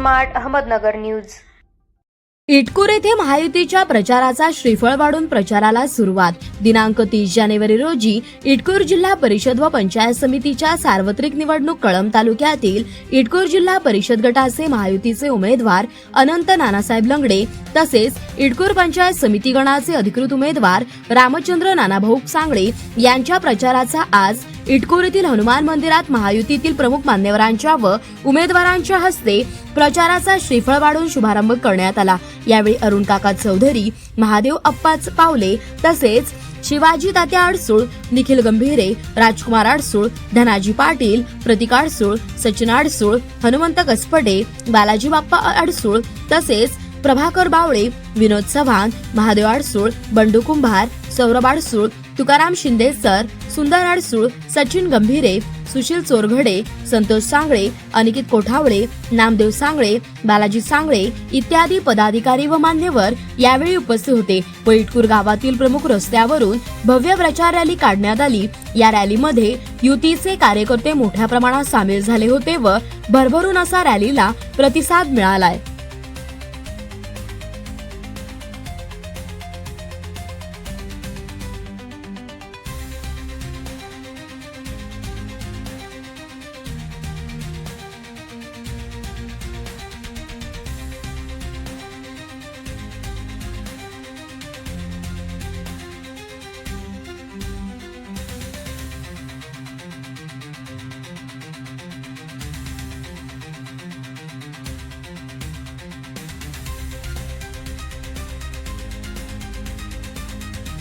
Smart Ahmednagar news. Itkur येथे महायुतीच्या प्रचाराचा श्रीफळ वाढून प्रचाराला सुरुवात। दिनांक 30 जानेवारी रोजी इटकूर जिल्हा परिषद व पंचायत समितीच्या सार्वत्रिक निवडणूक कळंब तालुक्यातील इटकूर जिल्हा परिषद गटाचे महायुतीचे उमेदवार अनंत नानासाहेब लंगडे तसेच इटकूर पंचायत समिती गणाचे अधिकृत उमेदवार रामचंद्र नानाभाऊ सांगळे यांच्या प्रचाराचा आज इटकूर येथील हनुमान मंदिरात महायुतीतील प्रमुख मान्यवरांच्या व उमेदवारांच्या हस्ते प्रचाराचा श्रीफळ वाढून शुभारंभ करण्यात आला। यावेळी अरुण काका चौधरी, महादेव अप्पाच पावले तसेच शिवाजी तात्या अडसूळ, निखिल गंभीरे, राजकुमार अडसूळ, धनाजी पाटील, प्रतीक अडसूळ, सचिन अडसूळ, हनुमंत कसपटे, बालाजी बाप्पा अडसूळ तसेच प्रभाकर बावळे, विनोद चव्हाण, महादेव अडसूळ, बंडू कुंभार, सौरभ अडसूळ, तुकाराम शिंदे सर, सुंदर अडसूळ, सचिन गंभीरे, सुशील चोरघडे, संतोष सांगळे, अनिकेत कोठावळे, नामदेव सांगळे, बालाजी सांगळे इत्यादी पदाधिकारी व मान्यवर यावेळी उपस्थित होते व इटकूर गावातील प्रमुख रस्त्यावरून भव्य प्रचार रॅली काढण्यात आली। या रॅलीमध्ये युतीचे कार्यकर्ते मोठ्या प्रमाणात सामील झाले होते व भरभरून असा रॅलीला प्रतिसाद मिळालाय।